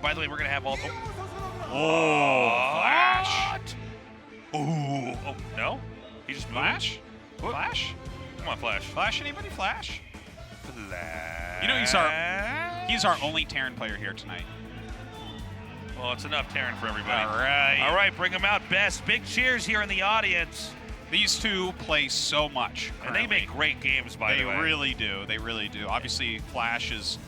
by the way, we're going to have all... FlaSh. Ooh. Oh, no? He just moved? FlaSh? FlaSh? Come on, FlaSh. FlaSh, anybody? FlaSh? FlaSh. You know, he's our only T.E.N player here tonight. Well, it's enough T.E.N for everybody. All right. All right, bring them out, Best. Big cheers here in the audience. These two play so much currently. And they make great games, by the way. They really do. They really do. Obviously, FlaSh is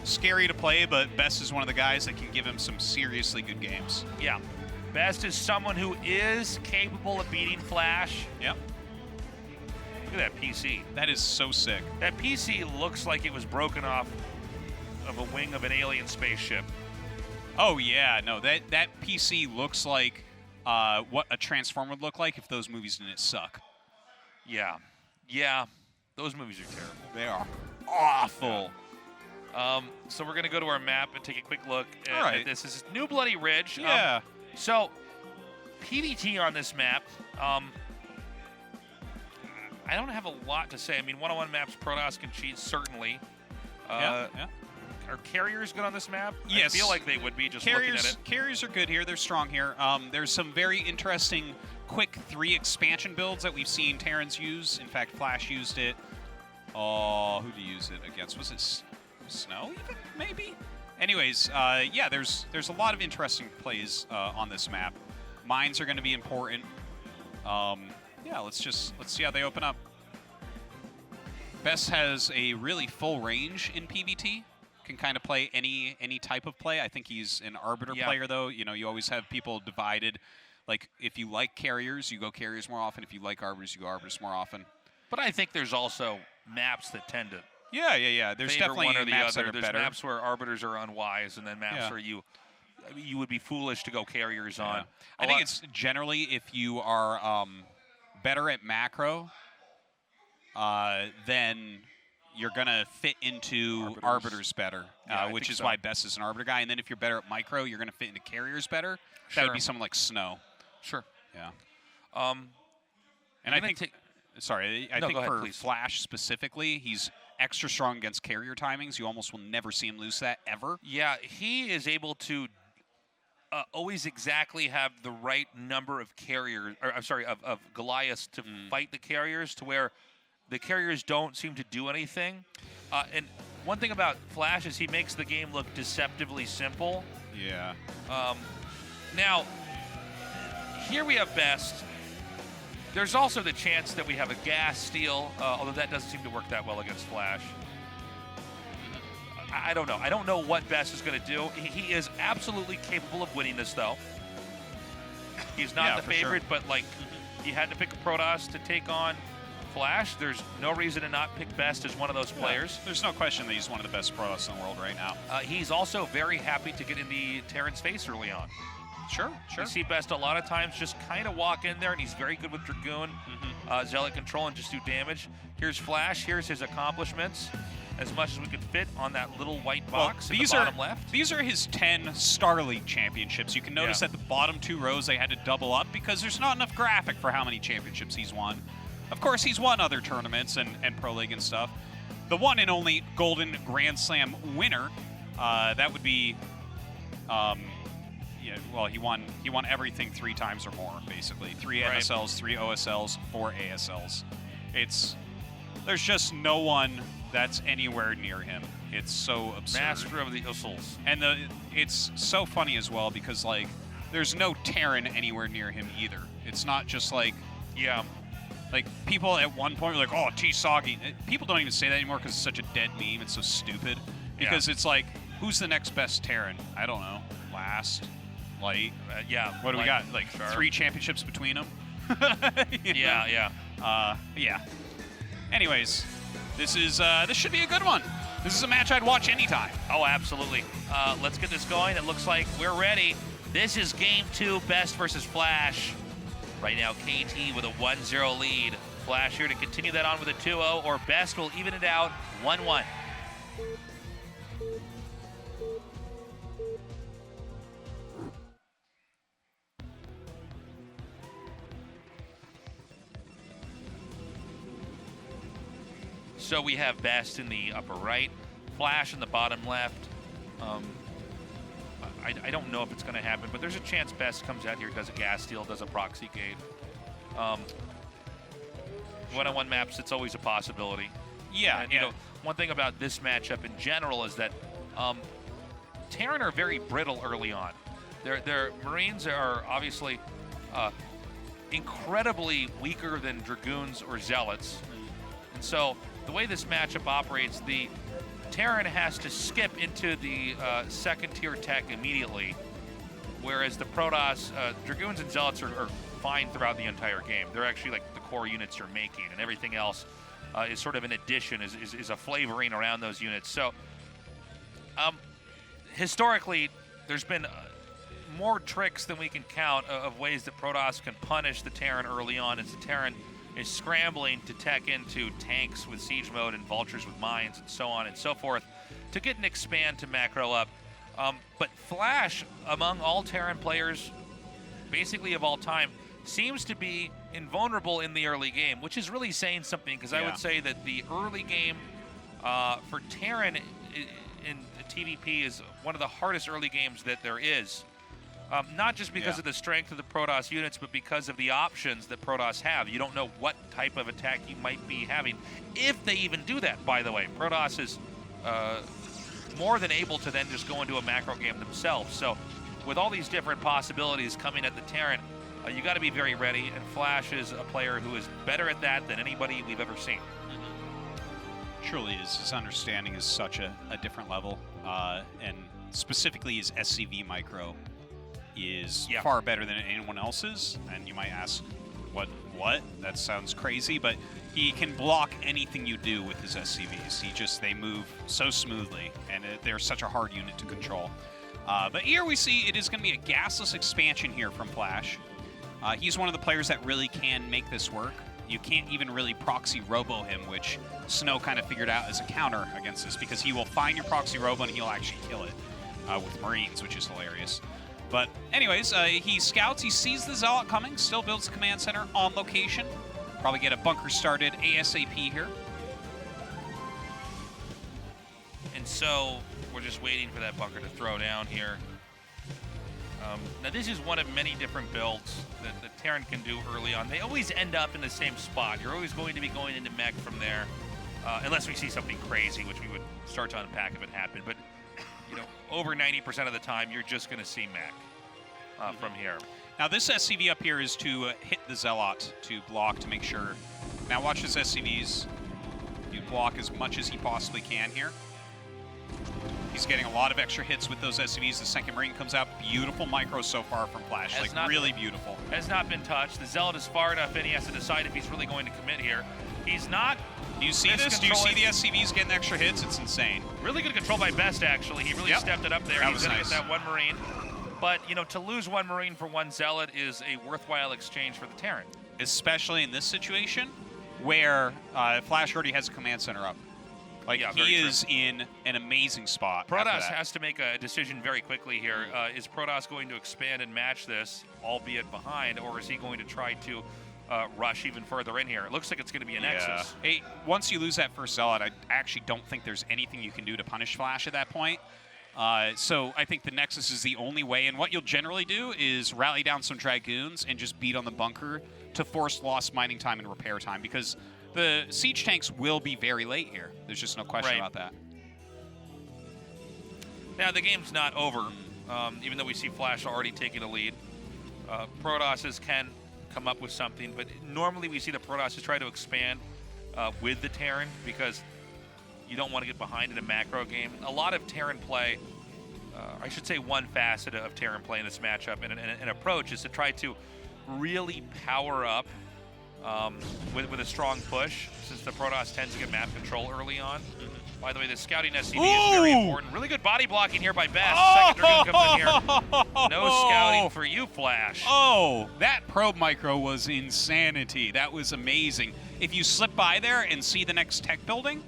scary to play, but Best is one of the guys that can give him some seriously good games. Yeah. Best is someone who is capable of beating FlaSh. Yep. Look at that PC. That is so sick. That PC looks like it was broken off of a wing of an alien spaceship. Oh, yeah. No, that PC looks like what a Transformer would look like if those movies didn't suck. Yeah. Yeah. Those movies are terrible. They are awful. So we're going to go to our map and take a quick look at, All right. at this. This is New Bloody Ridge. Yeah. So PvT on this map, I don't have a lot to say. I mean, one-on-one maps, Protoss can cheat, certainly. Yeah. Are carriers good on this map? Yes. I feel like they would be just looking at it. Carriers are good here. They're strong here. There's some very interesting quick 3 expansion builds that we've seen Terrans use. In fact, FlaSh used it. Oh, who did he use it against? Was it Snow even, maybe? Anyways, yeah, there's a lot of interesting plays on this map. Mines are going to be important. Yeah, let's see how they open up. Best has a really full range in PvT. Can kind of play any type of play. I think he's an Arbiter player, though. You know, you always have people divided. Like, if you like carriers, you go carriers more often. If you like Arbiters, you go Arbiters more often. But I think there's also maps that tend to Yeah. There's definitely one or the maps other. that are There's better. maps where Arbiters are unwise, and then maps where you would be foolish to go carriers on. I think it's generally if you are better at macro, then you're going to fit into Arbiters better, which is why Best is an Arbiter guy. And then if you're better at micro, you're going to fit into carriers better. Sure. That would be someone like Snow. Sure. Yeah. And I think, sorry, I think for please. FlaSh specifically, he's extra strong against carrier timings. You almost will never see him lose that, ever. Yeah, he is able to always exactly have the right number of carriers, or I'm sorry, of Goliaths to fight the carriers, to where the carriers don't seem to do anything. And one thing about FlaSh is he makes the game look deceptively simple. Yeah. Now, here we have Best. There's also the chance that we have a gas steal, although that doesn't seem to work that well against FlaSh. I don't know. I don't know what Best is going to do. He is absolutely capable of winning this, though. He's not the favorite, but like, he had to pick a Protoss to take on FlaSh. There's no reason to not pick Best as one of those players. There's no question that he's one of the best Protoss in the world right now. He's also very happy to get in the Terran's face early on. Sure. You see Best a lot of times just kind of walk in there, and he's very good with Dragoon, Zealot Control, and just do damage. Here's FlaSh. Here's his accomplishments, as much as we could fit on that little white box in the bottom left. These are his 10 Star League championships. You can notice that the bottom 2 rows they had to double up because there's not enough graphic for how many championships he's won. Of course, he's won other tournaments and Pro League and stuff. The one and only Golden Grand Slam winner, that would be... yeah, well, he won everything 3 times or more, basically. 3 NSLs, 3 OSLs, 4 ASLs. There's just no one that's anywhere near him. It's so absurd. Master of the Ussels. And it's so funny as well because, like, there's no Terran anywhere near him either. It's not just like, like, people at one point were like, oh, T-Soggy. People don't even say that anymore because it's such a dead meme. It's so stupid. Because it's like, who's the next best Terran? I don't know. Last. Light. What do we got? Like, 3 championships between them? Yeah. Anyways, this should be a good one. This is a match I'd watch anytime. Oh, absolutely. Let's get this going. It looks like we're ready. This is game 2, Best versus FlaSh. Right now, KT with a 1-0 lead. FlaSh here to continue that on with a 2-0, or Best will even it out 1-1. So we have Best in the upper right, FlaSh in the bottom left. I don't know if it's going to happen, but there's a chance Best comes out here, does a gas steal, does a proxy gate. One-on-one maps, it's always a possibility. Yeah, and, you know, one thing about this matchup in general is that T.E.N are very brittle early on. Their Marines are obviously incredibly weaker than Dragoons or Zealots. And so the way this matchup operates, the T.E.N has to skip into the second-tier tech immediately, whereas the Protoss, Dragoons and Zealots are fine throughout the entire game. They're actually like the core units you're making, and everything else is sort of an addition, is a flavoring around those units. So historically, there's been more tricks than we can count of ways that Protoss can punish the T.E.N early on, as the T.E.N is scrambling to tech into tanks with siege mode and vultures with mines and so on and so forth to get an expand to macro up. But FlaSh, among all T.E.N players, basically of all time, seems to be invulnerable in the early game, which is really saying something, because I would say that the early game for T.E.N in TVP is one of the hardest early games that there is. Not just because of the strength of the Protoss units, but because of the options that Protoss have. You don't know what type of attack you might be having, if they even do that, by the way. Protoss is more than able to then just go into a macro game themselves. So with all these different possibilities coming at the T.E.N, you got to be very ready, and FlaSh is a player who is better at that than anybody we've ever seen. Truly is. His understanding is such a different level, and specifically his SCV micro is far better than anyone else's. And you might ask, what? That sounds crazy, but he can block anything you do with his SCVs. They move so smoothly, and they're such a hard unit to control. But here we see it is going to be a gasless expansion here from FlaSh. He's one of the players that really can make this work. You can't even really proxy robo him, which Snow kind of figured out as a counter against this, because he will find your proxy robo and he'll actually kill it with Marines, which is hilarious. But anyways, he scouts, he sees the Zealot coming, still builds the command center on location. Probably get a bunker started ASAP here. And so we're just waiting for that bunker to throw down here. Now this is one of many different builds that T.E.N can do early on. They always end up in the same spot. You're always going to be going into mech from there, unless we see something crazy, which we would start to unpack if it happened. But you know, over 90% of the time, you're just going to see mech from here. Now this SCV up here is to hit the Zealot to block, to make sure. Now watch his SCVs. You block as much as he possibly can here. He's getting a lot of extra hits with those SCVs. The second Marine comes out. Beautiful micro so far from FlaSh. Really beautiful. Has not been touched. The Zealot is far enough in. He has to decide if he's really going to commit here. He's not. Do you see this? Do you see the SCVs getting extra hits? It's insane. Really good control by Best, actually. He really stepped it up there. He's going to get that one Marine. But, you know, to lose one Marine for one Zealot is a worthwhile exchange for the T.E.N. Especially in this situation where FlaSh already has a command center up. He is in an amazing spot. Protoss has to make a decision very quickly here. Is Protoss going to expand and match this, albeit behind, or is he going to try to rush even further in here? It looks like it's going to be a Nexus. Hey, once you lose that first Zealot, I actually don't think there's anything you can do to punish FlaSh at that point. So I think the Nexus is the only way, and what you'll generally do is rally down some Dragoons and just beat on the bunker to force lost mining time and repair time, because the siege tanks will be very late here. There's just no question about that. Now, the game's not over, even though we see FlaSh already taking a lead. Protosses can come up with something, but normally we see the Protosses try to expand with the T.E.N because you don't want to get behind in a macro game. A lot of T.E.N play, I should say one facet of T.E.N play in this matchup and an approach is to try to really power up with a strong push, since the Protoss tends to get map control early on. By the way, the scouting SCV is very important. Really good body blocking here by Best. Second Dragoon comes in here. No scouting for you, FlaSh. Oh, that probe micro was insanity. That was amazing. If you slip by there and see the next tech building,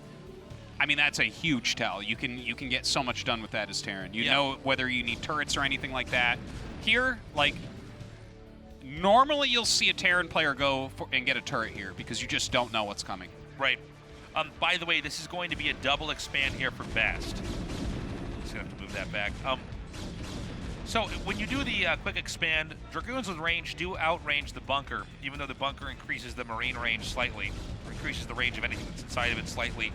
I mean, that's a huge tell. You can get so much done with that as T.E.N. You know whether you need turrets or anything like that. Here, normally you'll see a T.E.N player go and get a turret here because you just don't know what's coming. Right. By the way, this is going to be a double expand here for Best. Just going to have to move that back. So when you do the quick expand, Dragoons with range do outrange the bunker, even though the bunker increases the marine range slightly, or increases the range of anything that's inside of it slightly.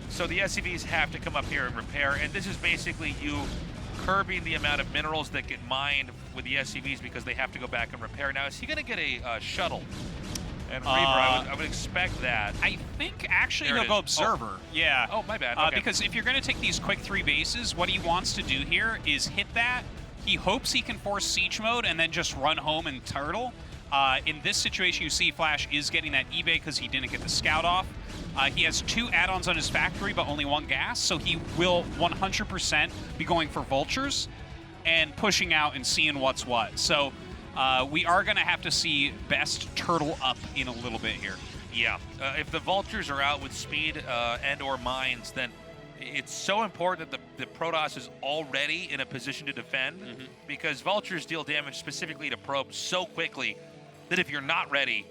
So the SCVs have to come up here and repair, and this is basically you curbing the amount of minerals that get mined with the SCVs because they have to go back and repair. Now, is he going to get a shuttle? And Reaver, I would expect that. I think actually There it he'll go is. Observer. Oh. Yeah. Oh, my bad. Okay. Because if you're going to take these quick 3 bases, what he wants to do here is hit that. He hopes he can force siege mode and then just run home and turtle. In this situation, you see FlaSh is getting that eBay because he didn't get the scout off. He has 2 add-ons on his factory, but only 1 gas, so he will 100% be going for vultures and pushing out and seeing what's what. So we are going to have to see Best turtle up in a little bit here. Yeah. If the vultures are out with speed and/or mines, then it's so important that the Protoss is already in a position to defend, because vultures deal damage specifically to probes so quickly that if you're not ready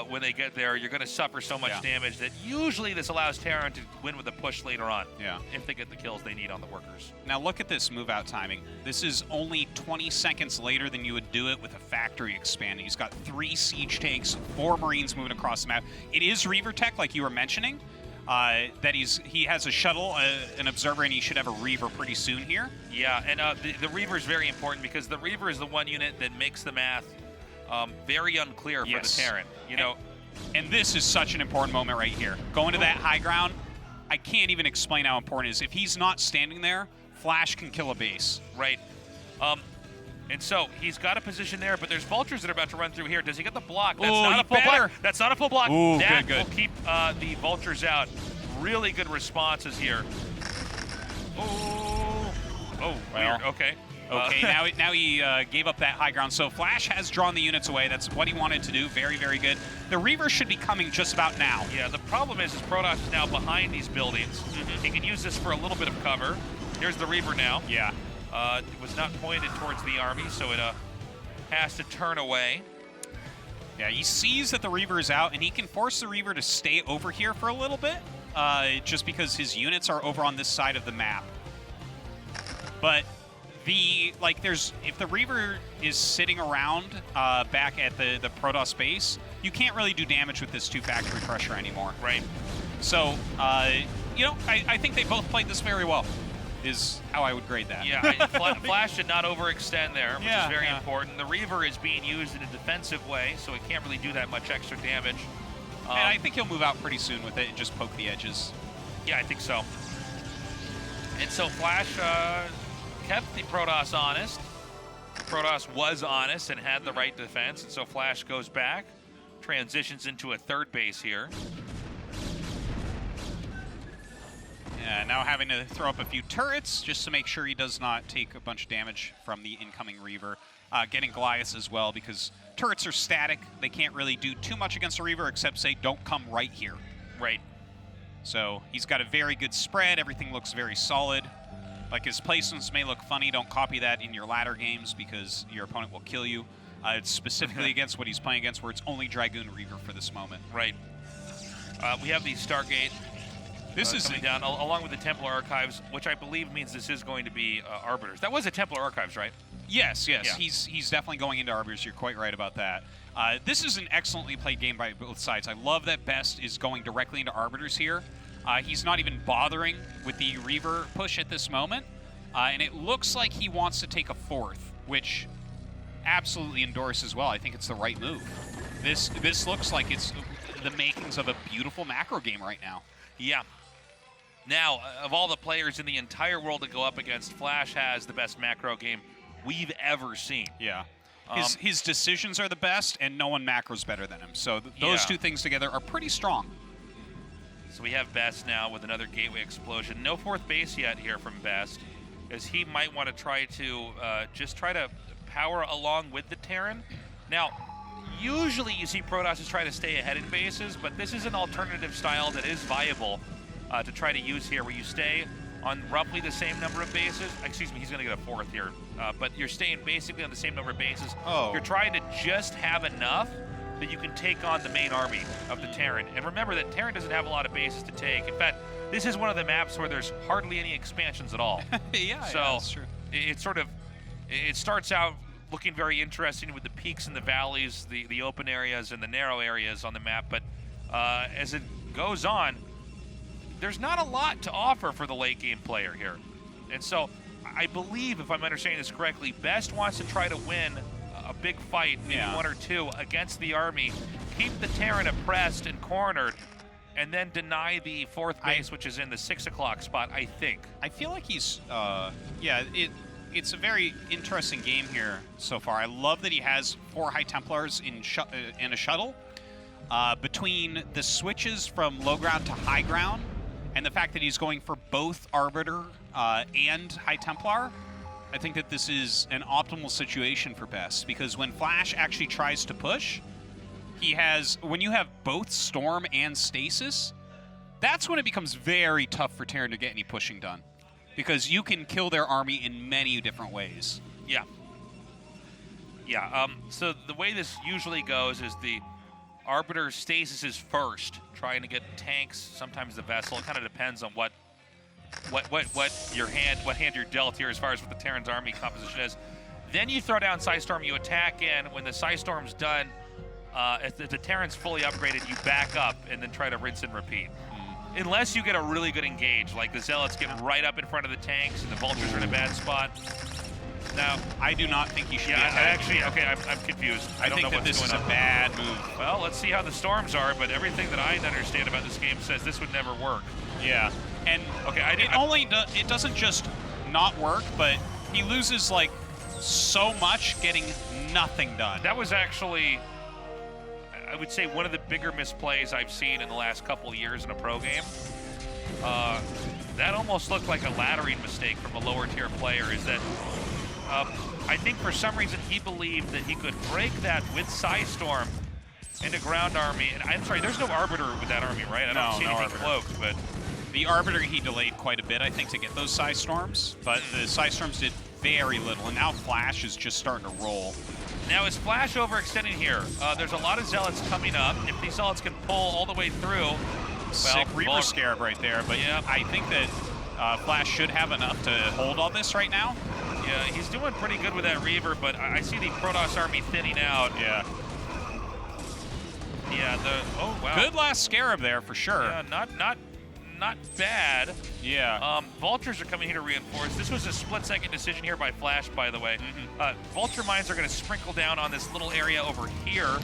when they get there, you're going to suffer so much damage that usually this allows Terran to win with a push later on. Yeah. If they get the kills they need on the workers. Now look at this move out timing. This is only 20 seconds later than you would do it with a factory expanding. He's got 3 siege tanks, 4 Marines moving across the map. It is Reaver tech, like you were mentioning, that he has a shuttle, an observer, and he should have a Reaver pretty soon here. Yeah, and the Reaver is very important because the Reaver is the one unit that makes the math very unclear for the Terran. You know, and this is such an important moment right here. Going to that high ground, I can't even explain how important it is. If he's not standing there, FlaSh can kill a base. Right. And so he's got a position there, but there's vultures that are about to run through here. Does he get the block? That's not a full block. That's not a full block. Ooh, that good. will keep the vultures out. Really good responses here. Oh, weird. Okay. Okay, now he gave up that high ground. So FlaSh has drawn the units away. That's what he wanted to do. Very, very good. The Reaver should be coming just about now. Yeah, the problem is Protoss is now behind these buildings. He can use this for a little bit of cover. Here's the Reaver now. Yeah. It was not pointed towards the army, so it has to turn away. Yeah, he sees that the Reaver is out, and he can force the Reaver to stay over here for a little bit, just because his units are over on this side of the map. But if the Reaver is sitting around back at the Protoss base, you can't really do damage with this 2 factory pressure anymore. Right. So, I think they both played this very well, is how I would grade that. Yeah, FlaSh did not overextend there, which is very important. The Reaver is being used in a defensive way, so it can't really do that much extra damage. And I think he'll move out pretty soon with it and just poke the edges. Yeah, I think so. And so FlaSh kept the Protoss honest. Protoss was honest and had the right defense, and so FlaSh goes back, transitions into a 3rd base here. Yeah, now having to throw up a few turrets just to make sure he does not take a bunch of damage from the incoming Reaver. Getting Goliaths as well, because turrets are static. They can't really do too much against a Reaver except say, don't come right here. Right. So he's got a very good spread. Everything looks very solid. Like, his placements may look funny. Don't copy that in your ladder games because your opponent will kill you. It's specifically against what he's playing against, where it's only Dragoon Reaver for this moment. Right. We have the Stargate coming down, along with the Templar Archives, which I believe means this is going to be Arbiters. That was a Templar Archives, right? Yes. Yeah. He's definitely going into Arbiters. You're quite right about that. This is an excellently played game by both sides. I love that Best is going directly into Arbiters here. He's not even bothering with the Reaver push at this moment. And it looks like he wants to take a 4th, which absolutely endorse as well. I think it's the right move. This looks like it's the makings of a beautiful macro game right now. Yeah. Now, of all the players in the entire world to go up against, FlaSh has the best macro game we've ever seen. Yeah. His decisions are the best, and no one macros better than him. So those 2 things together are pretty strong. So we have Best now with another Gateway Explosion. No 4th base yet here from Best, as he might want to try to just try to power along with the Terran. Now, usually you see Protoss try to stay ahead in bases, but this is an alternative style that is viable to try to use here, where you stay on roughly the same number of bases. Excuse me, he's going to get a 4th here. But you're staying basically on the same number of bases. Oh. You're trying to just have enough that you can take on the main army of the Terran. And remember that Terran doesn't have a lot of bases to take. In fact, this is one of the maps where there's hardly any expansions at all. Yeah, so that's true. it sort of it starts out looking very interesting with the peaks and the valleys, the open areas and the narrow areas on the map. But as it goes on, there's not a lot to offer for the late game player here. And so I believe, if I'm understanding this correctly, Best wants to try to win a big fight, maybe one or two, against the army, keep the Terran oppressed and cornered, and then deny the fourth base, which is in the 6 o'clock spot, I think. I feel like he's, it's a very interesting game here so far. I love that he has 4 High Templars in a shuttle. Between the switches from low ground to high ground, and the fact that he's going for both Arbiter and High Templar, I think that this is an optimal situation for Best, because when FlaSh actually tries to push, when you have both Storm and Stasis, that's when it becomes very tough for T.E.N to get any pushing done, because you can kill their army in many different ways. Yeah. Yeah, so the way this usually goes is the Arbiter Stasis is first, trying to get tanks, sometimes the vessel. It kind of depends on what hand you're dealt here as far as what the Terran's army composition is. Then you throw down Psystorm, you attack in. When the Psystorm's done, if the Terran's fully upgraded, you back up and then try to rinse and repeat. Unless you get a really good engage, like the Zealots get right up in front of the tanks and the Vultures are in a bad spot. Now, I do not think you should be actually, okay, I'm confused. I don't know what's going on. I think that this is a bad move. Well, let's see how the storms are, but everything that I understand about this game says this would never work. Yeah, and it doesn't just not work, but he loses like so much getting nothing done. That was actually, I would say, one of the bigger misplays I've seen in the last couple of years in a pro game. That almost looked like a laddering mistake from a lower tier player. Is that I think for some reason he believed that he could break that with Psystorm into ground army. And I'm sorry, there's no Arbiter with that army, right? I don't see anything cloaked, but the Arbiter he delayed quite a bit, I think, to get those Psystorms, but the Psystorms did very little, and now FlaSh is just starting to roll. Now is FlaSh overextending here? There's a lot of Zealots coming up. If these Zealots can pull all the way through, sick Reaper Scarab right there, but I think that FlaSh should have enough to hold all this right now. Yeah, he's doing pretty good with that Reaver, but I see the Protoss army thinning out. Yeah. Yeah, oh wow. Good last Scarab there for sure. Yeah, not bad. Yeah. Vultures are coming here to reinforce. This was a split-second decision here by FlaSh, by the way. Vulture mines are going to sprinkle down on this little area over here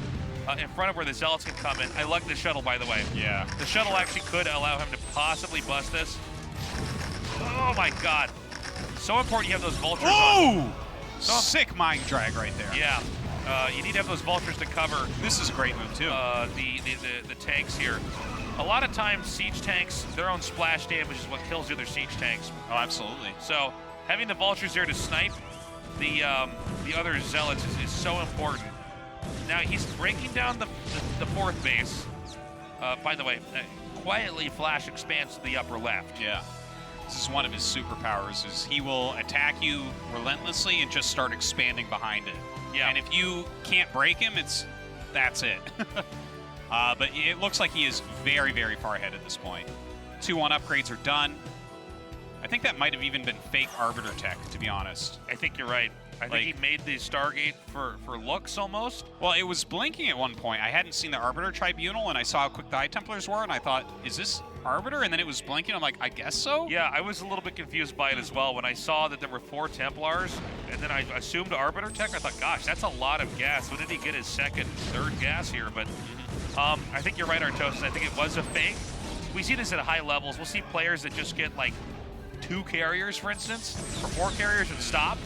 in front of where the Zealots can come in. I like the shuttle, by the way. Yeah. The shuttle actually could allow him to possibly bust this. Oh my God. So important you have those Vultures on. Sick Mind Drag right there. Yeah. You need to have those Vultures to cover. This is a great move, too. The tanks here. A lot of times, siege tanks, their own splash damage is what kills the other siege tanks. Oh, absolutely. So, having the Vultures there to snipe the other Zealots is so important. Now, he's breaking down the fourth base. By the way, quietly, FlaSh expands to the upper left. Yeah. This is one of his superpowers, is he will attack you relentlessly and just start expanding behind it. Yeah. And if you can't break him, that's it. But it looks like he is very, very far ahead at this point. 2-1 upgrades are done. I think that might have even been fake Arbiter tech, to be honest. I think you're right. I think he made the Stargate for looks almost. Well, it was blinking at one point. I hadn't seen the Arbiter Tribunal, and I saw how quick the High Templars were, and I thought, is this Arbiter? And then it was blinking. I'm like, I guess so? Yeah, I was a little bit confused by it as well. When I saw that there were 4 Templars, and then I assumed Arbiter tech, I thought, gosh, that's a lot of gas. When did he get his second, third gas here? But I think you're right, Artosis. I think it was a fake. We see this at high levels. We'll see players that just get like 2 carriers, for instance, or 4 carriers and stop,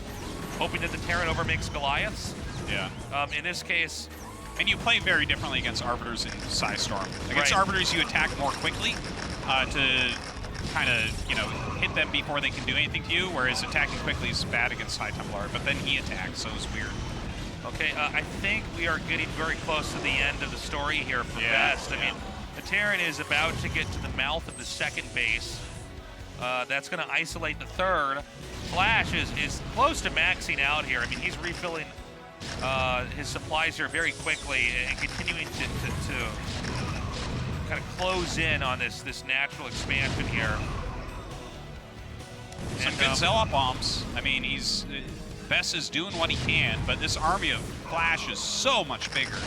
hoping that the Terran overmakes Goliaths. Yeah. In this case, and you play very differently against Arbiters in Psystorm. Against Arbiters, you attack more quickly to kind of, hit them before they can do anything to you, whereas attacking quickly is bad against High Templar, but then he attacks, so it's weird. Okay, I think we are getting very close to the end of the story here for Best. I mean, the Terran is about to get to the mouth of the second base. That's going to isolate the third. FlaSh is close to maxing out here. I mean, he's refilling his supplies here very quickly and continuing to kind of close in on this natural expansion here. Some And, good Zealot bombs. I mean, Best is doing what he can, but this army of FlaSh is so much bigger.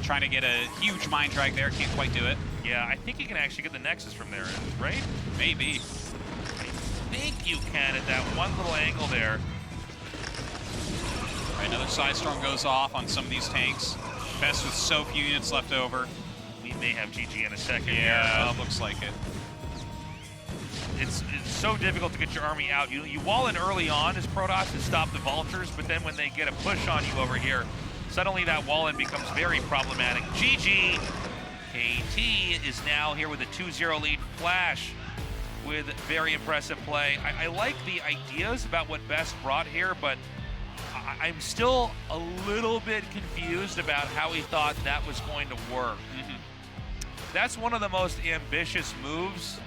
Trying to get a huge mind drag there, can't quite do it. Yeah, I think you can actually get the Nexus from there, right? Maybe. I think you can at that one little angle there. Right, another Side Storm goes off on some of these tanks. Best with so few units left over. We may have GG in a second. Yeah, here. looks like it. It's so difficult to get your army out. You wall in early on as Protoss to stop the Vultures, but then when they get a push on you over here, suddenly that wall in becomes very problematic. GG! KT is now here with a 2-0 lead. FlaSh with very impressive play. I like the ideas about what Best brought here, but I'm still a little bit confused about how he thought that was going to work. That's one of the most ambitious moves,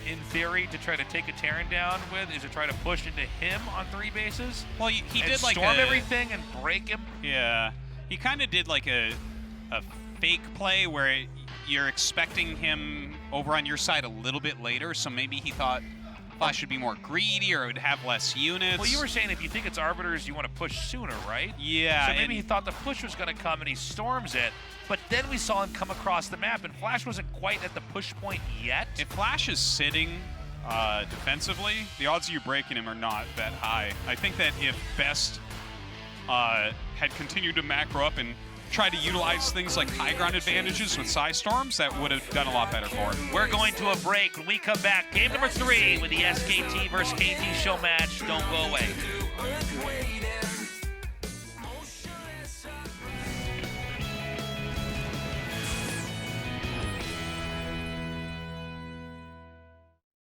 in theory, to try to take a Terran down with, is to try to push into him on 3 bases. Well, he and did like storm everything and break him. Yeah, he kind of did like a fake play where you're expecting him over on your side a little bit later, so maybe he thought FlaSh should be more greedy or it would have less units. Well, you were saying if you think it's Arbiters, you want to push sooner, right? Yeah. So maybe he thought the push was going to come and he storms it, but then we saw him come across the map and FlaSh wasn't quite at the push point yet. If FlaSh is sitting defensively, the odds of you breaking him are not that high. I think that if Best had continued to macro up and try to utilize things like high ground advantages with Psy Storms, that would have done a lot better for him. We're going to a break. When we come back, game number 3 with the SKT versus KT show match. Don't go away.